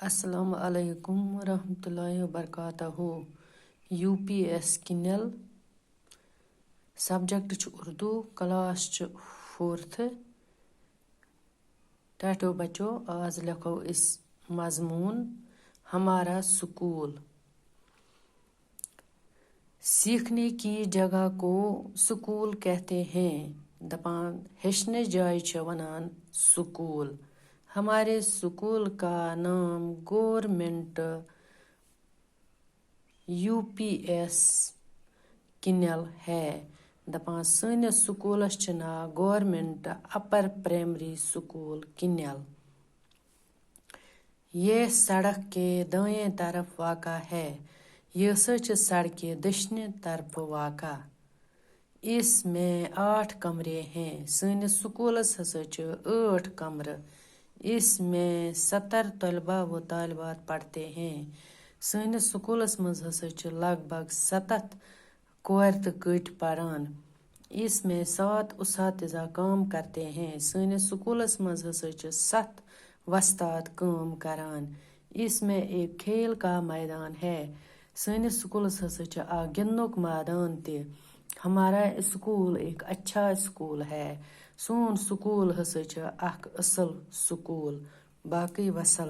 अस्सलाम वालेकुम रहमतुल्लाहि व बरकातहू। UPS किनल सब्जेक्ट उर्दू क्लास 4th। टाटो बच्चो आज लिखो इस मजमून हमारा स्कूल। सीखने की जगह को स्कूल कहते हैं। दपान हेचने जाय छ वनान स्कूल। हमारे स्कूल का नाम गवर्नमेंट UPS किनल है। दपान सनिस स्कूलस छ नाव गवर्नमेंट अपर प्राइमरी स्कूल किनल। ये सड़क के दाएं तरफ वाक़ा है। यह सच सड़क के दक्षिणी तरफ वाक़ा। इसमें 8 कमरे हैं। सनिस स्कूलस हसा छ 8 कमरे। इसमें 70 तलबा व तालिबात पढ़ते हैं। सनिस स्कूलस मज हसा छ लगभग 70 कोर त कट परान। इसमें 7 उसातिज़ा काम करते हैं। सनिस स्कूलस मज हसा छ 7 वस्ताद काम करान। इसमें एक खेल का मैदान है। सनिस स्कूलस हसा छ आ गिंदनुक मैदान ते। हमारा स्कूल एक अच्छा स्कूल है। सोन स्कूल हसा छ अख असल स्कूल। बाकी वसल्लम।